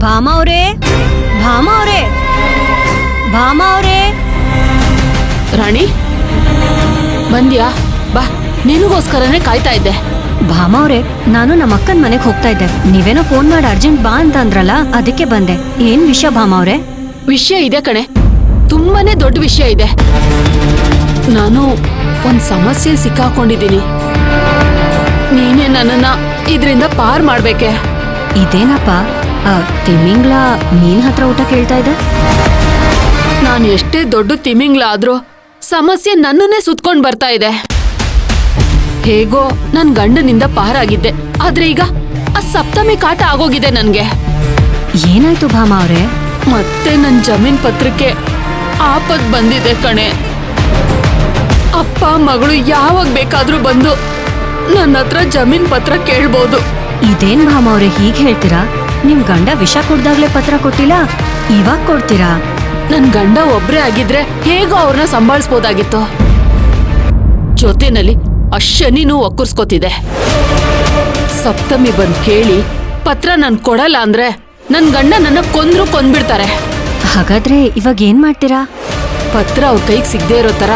ಭಾಮ ಅವರೇ, ಭಾಮ ಅವರೇ, ಭಾಮ ಅವರೇ. ರಾಣಿ ಬಂದ್ಯಾ? ಬಾ, ನಿನಗೋಸ್ಕರನೇ ಕಾಯ್ತಾ ಇದ್ದೆ. ಭಾಮ ಅವರೇ, ನಾನು ನಮ್ಮ ಅಕ್ಕನ ಮನೆಗೆ ಹೋಗ್ತಾ ಇದ್ದೆ. ನೀವೇನೋ ಫೋನ್ ಮಾಡಿ ಅರ್ಜೆಂಟ್ ಬಾ ಅಂತ ಅಂದ್ರಲ್ಲ, ಅದಕ್ಕೆ ಬಂದೆ. ಏನ್ ವಿಷಯ ಭಾಮ ಅವರೇ? ವಿಷಯ ಇದೆ ಕಣೆ, ತುಂಬಾನೇ ದೊಡ್ಡ ವಿಷಯ ಇದೆ. ನಾನು ಒಂದ್ ಸಮಸ್ಯೆ ಸಿಕ್ಕಾಕೊಂಡಿದ್ದೀನಿ. ನೀನೇ ನನ್ನನ್ನ ಇದರಿಂದ ಪಾರ್ ಮಾಡ್ಬೇಕೆ. ಇದೇನಪ್ಪ, ತಿಮ್ಮಿಂಗ್ಲ ನೀನ್ ಹತ್ರ ಊಟ ಕೇಳ್ತಾ ಇದ್ದೆ? ನಾನು ಎಷ್ಟೇ ದೊಡ್ಡ ತಿಮಿಂಗ್ಲ ಆದ್ರೂ ಸಮಸ್ಯೆ ನನ್ನನ್ನೇ ಸುತ್ಕೊಂಡ್ ಬರ್ತಾ ಇದೆ. ಹೇಗೋ ನನ್ ಗಂಡನಿಂದ ಪಾರಾಗಿದ್ದೆ, ಆದ್ರೆ ಈಗ ಆ ಸಪ್ತಮಿ ಕಾಟ ಆಗೋಗಿದೆ ನನ್ಗೆ. ಏನಾಯ್ತು ಭಾಮ ಅವರೇ? ಮತ್ತೆ ನನ್ ಜಮೀನ್ ಪತ್ರಕ್ಕೆ ಆಪತ್ ಬಂದಿದೆ ಕಣೆ. ಅಪ್ಪ ಮಗಳು ಯಾವಾಗ ಬೇಕಾದ್ರೂ ಬಂದು ನನ್ನ ಹತ್ರ ಜಮೀನ್ ಪತ್ರ ಕೇಳ್ಬೋದು. ಇದೇನ್ ಭಾಮ ಅವ್ರೆ ಹೀಗ್ ಹೇಳ್ತೀರಾ? ನಿಮ್ ಗಂಡ ವಿಷ ಕುಡ್ದಾಗ್ಲೇ ಪತ್ರ ಕೊಟ್ಟಿಲ್ಲ, ಇವಾಗ ಕೊಡ್ತೀರಾ? ನನ್ ಗಂಡ ಒಬ್ರೇ ಆಗಿದ್ರೆ ಹೇಗೋ ಅವ್ರನ್ನ ಸಂಭಾಳಿಸ್ಬೋದಾಗಿತ್ತು. ಜೊತೆನಲ್ಲಿ ಆ ಶನಿನೂ ಒಕ್ಕರ್ಸ್ಕೊತಿದೆ. ಸಪ್ತಮಿ ಬಂದ್ ಕೇಳಿ ಪತ್ರ ನನ್ ಕೊಡಲ್ಲ ಅಂದ್ರೆ ನನ್ ಗಂಡ ನನ್ನ ಕೊಂದ್ಬಿಡ್ತಾರೆ. ಹಾಗಾದ್ರೆ ಇವಾಗ ಏನ್ ಮಾಡ್ತೀರಾ? ಪತ್ರ ಅವ್ರ ಕೈಗೆ ಸಿಗದೆ ಇರೋ ತರ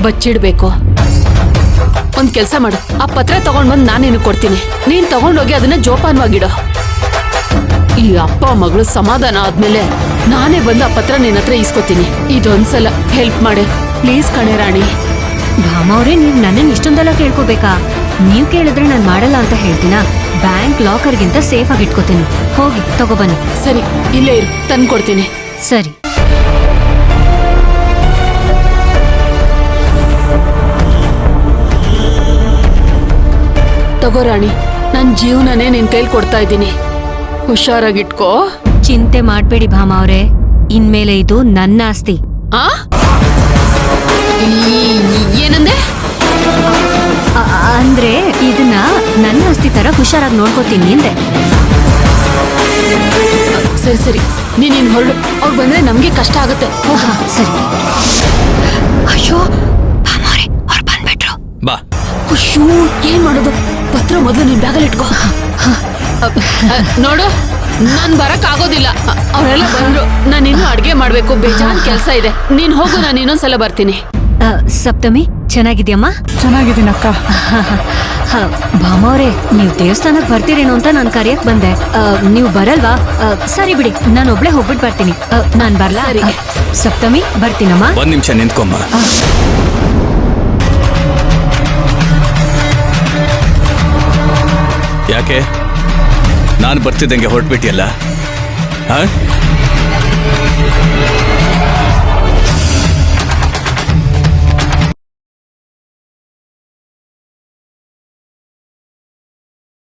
ಬಚ್ಚಿಡ್ಬೇಕು. ಒಂದ್ ಕೆಲ್ಸ ಮಾಡು, ಆ ಪತ್ರ ತಗೊಂಡ್ ಬಂದ್ ನಾನು ನಿನಗೆ ಕೊಡ್ತೀನಿ. ನೀನ್ ತಗೊಂಡೋಗಿ ಅದನ್ನ ಜೋಪಾನವಾಗಿಡು. ಈ ಅಪ್ಪ ಮಗಳು ಸಮಾಧಾನ ಆದ್ಮೇಲೆ ನಾನೇ ಬಂದು ಆ ಪತ್ರ ನಿನ್ನ ಹತ್ರ ಈಸ್ಕೊತೀನಿ. ಇದೊಂದ್ಸಲ ಹೆಲ್ಪ್ ಮಾಡೆ ಪ್ಲೀಸ್ ಕಣೆ ರಾಣಿ. ಭಾಮ ಅವ್ರೆ, ನೀವ್ ನನ್ನನ್ ಇಷ್ಟೊಂದೆಲ್ಲ ಕೇಳ್ಕೋಬೇಕಾ? ನೀವ್ ಕೇಳಿದ್ರೆ ನಾನ್ ಮಾಡಲ್ಲ ಅಂತ ಹೇಳ್ತೀನಾ? ಬ್ಯಾಂಕ್ ಲಾಕರ್ಗಿಂತ ಸೇಫ್ ಆಗಿ ಇಟ್ಕೋತೀನಿ. ಹೋಗಿ ತಗೋಬನ್ನಿ. ಸರಿ, ಇಲ್ಲೇ ಇರು, ತಂದು ಕೊಡ್ತೀನಿ. ಸರಿ. ತಗೋ ರಾಣಿ, ನನ್ ಜೀವನನೇ ನಿನ್ ಕೈಲಿ ಕೊಡ್ತಾ ಇದ್ದೀನಿ. ಹುಷಾರಾಗಿಟ್ಕೋ. ಚಿಂತೆ ಮಾಡ್ಬೇಡಿ ಭಾಮ ಅವ್ರೆ, ಇನ್ಮೇಲೆ ಇದು ನನ್ನ ಆಸ್ತಿ. ಆ ಏನಂದೆ? ಅಂದ್ರೆ ಇದನ್ನ ನನ್ನ ಆಸ್ತಿ ತರ ಹುಷಾರಾಗಿ ನೋಡ್ಕೋತೀನಿ ಎಂದೆ. ಸರಿ ಸರಿ, ನೀನ್ ಹೊರಡು. ಅವ್ರು ಬಂದ್ರೆ ನಮ್ಗೆ ಕಷ್ಟ ಆಗುತ್ತೆ. ಸರಿ. ಅಯ್ಯೋ ಭಾಮ ಅವ್ರೆ, ಅವ್ರು ಬಂದ್ಬಿಟ್ರು. ಬಾ. ಅಯ್ಯೋ, ಏನ್ ಮಾಡೋದು? ಪತ್ರ ಮೊದಲು ನಿನ್ ಬ್ಯಾಗಲ್ಲಿ ಇಟ್ಕೋ. ನೋಡು, ನಾನ್ ಬರಕ್ ಆಗೋದಿಲ್ಲ. ಅವರೆಲ್ಲ ಬಂದ್ರು, ನಾನು ಇನ್ನೂ ಅಡ್ಗೆ ಮಾಡ್ಬೇಕು. ಬೇಜಾನ್ ಕೆಲ್ಸ ಇದೆ. ನೀನ್ ಹೋಗು, ನಾನು ಇನ್ನೊಂದ್ಸಲ ಬರ್ತೀನಿ. ಸಪ್ತಮಿ ಚೆನ್ನಾಗಿದ್ಯಮ್ಮ? ಚೆನ್ನಾಗಿದ್ದೀನಕ್ಕ. ಭಾಮ ಅವ್ರೆ, ನೀವು ದೇವಸ್ಥಾನಕ್ ಬರ್ತೀರೇನೋ ಅಂತ ನಾನ್ ಕರಿಯಕ್ ಬಂದೆ. ನೀವು ಬರಲ್ವಾ? ಸರಿ ಬಿಡಿ, ನಾನು ಒಬ್ಳೆ ಹೋಗ್ಬಿಟ್ಟು ಬರ್ತೀನಿ. ನಾನ್ ಬರ್ಲಾ? ಸರಿ. ಸಪ್ತಮಿ ಬರ್ತೀನಮ್ಮ. ಒಂದ್ ನಿಮಿಷ ನಿಂತ್ಕೊಮ್ಮ. ಯಾಕೆ ನಾನು ಬರ್ತಿದ್ದಂಗೆ ಹೊರಟ್ಬಿಟ್ಟಿಯಲ್ಲ?